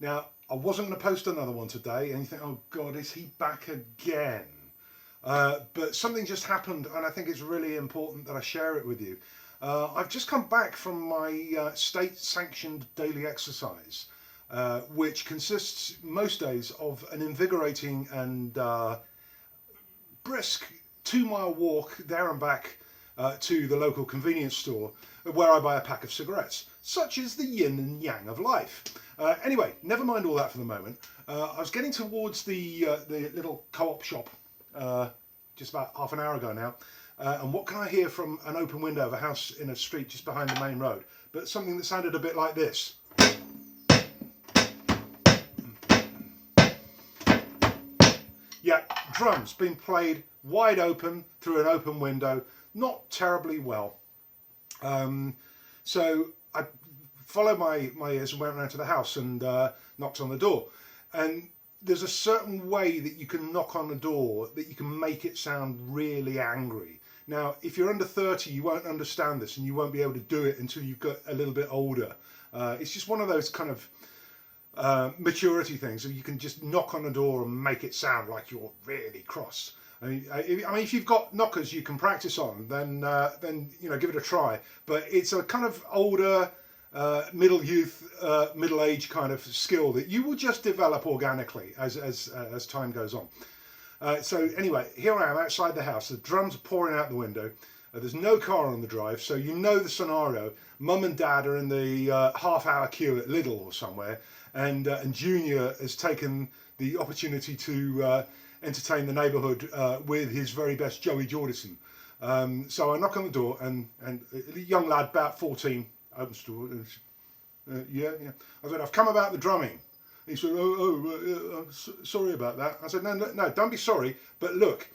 Now, I wasn't going to post another one today, and you think, oh God, is he back again? But something just happened, and I think it's really important that I share it with you. I've just come back from my state-sanctioned daily exercise, which consists most days of an invigorating and brisk 2-mile walk there and back to the local convenience store, where I buy a pack of cigarettes. Such is the yin and yang of life. Anyway, never mind all that for the moment. I was getting towards the little co-op shop just about half an hour ago now, and what can I hear from an open window of a house in a street just behind the main road? But something that sounded a bit like this. Yeah, drums being played wide open through an open window, not terribly well. So I followed my ears and went around to the house and knocked on the door. And there's a certain way that you can knock on the door that you can make it sound really angry. Now, if you're under 30, you won't understand this, and you won't be able to do it until you've got a little bit older. It's just one of those kind of maturity things. So you can just knock on the door and make it sound like you're really cross. I mean, if you've got knockers you can practice on, then you know, give it a try. But it's a kind of older, middle age kind of skill that you will just develop organically as time goes on. So anyway, here I am outside the house. The drums are pouring out the window. There's no car on the drive, so you know the scenario. Mum and Dad are in the half-hour queue at Lidl or somewhere, and Junior has taken the opportunity to entertain the neighbourhood with his very best Joey Jordison. So I knock on the door, and a young lad, about 14, opens the door. Yeah. I said, I've come about the drumming. He said, sorry about that. I said, no, don't be sorry, but look,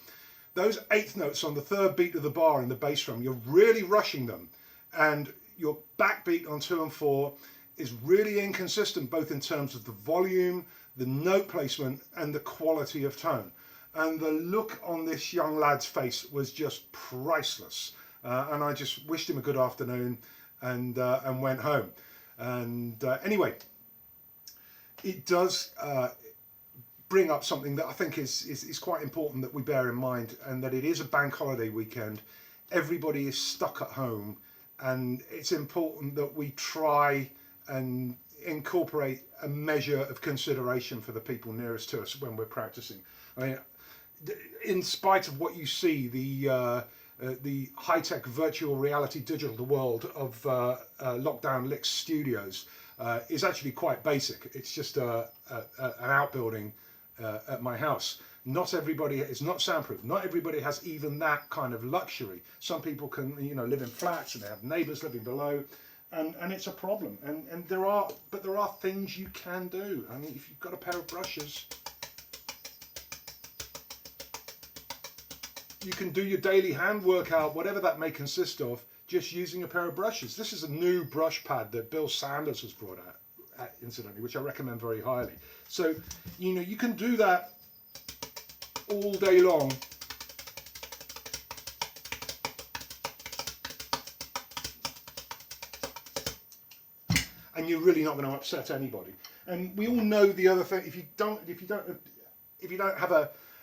those eighth notes on the third beat of the bar in the bass drum, you're really rushing them, and your backbeat on 2 and 4 is really inconsistent, both in terms of the volume, the note placement, and the quality of tone. And the look on this young lad's face was just priceless. And I just wished him a good afternoon and went home. And anyway, it does bring up something that I think is quite important that we bear in mind, and that it is a bank holiday weekend. Everybody is stuck at home, and it's important that we try and incorporate a measure of consideration for the people nearest to us when we're practicing. I mean, in spite of what you see, the high-tech virtual reality digital world of Lockdown Licks Studios is actually quite basic. It's just an outbuilding at my house. Not everybody is not soundproof. Not everybody has even that kind of luxury. Some people can, you know, live in flats and they have neighbours living below, and it's a problem. And there are things you can do. I mean, if you've got a pair of brushes, you can do your daily hand workout, whatever that may consist of, just using a pair of brushes. This is a new brush pad that Bill Sanders has brought out, incidentally, which I recommend very highly. So, you know, you can do that all day long. And you're really not going to upset anybody. And we all know the other thing. If you don't have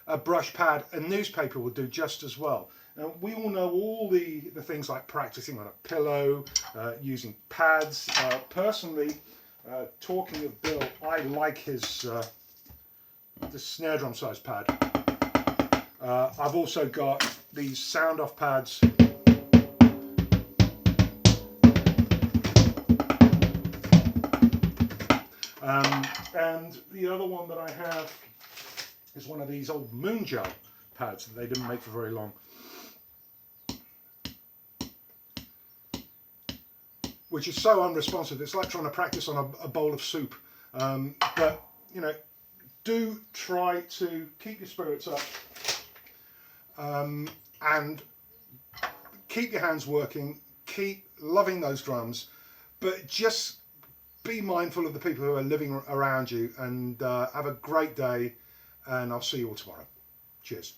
a brush pad, a newspaper will do just as well. Now, we all know all the things like practicing on a pillow, using pads. Personally, talking of Bill, I like his the snare drum size pad. I've also got these sound off pads. And the other one that I have is one of these old moon gel pads that they didn't make for very long, which is so unresponsive. It's like trying to practice on a bowl of soup. But you know, do try to keep your spirits up and keep your hands working, keep loving those drums, but just be mindful of the people who are living around you, and have a great day, and I'll see you all tomorrow. Cheers.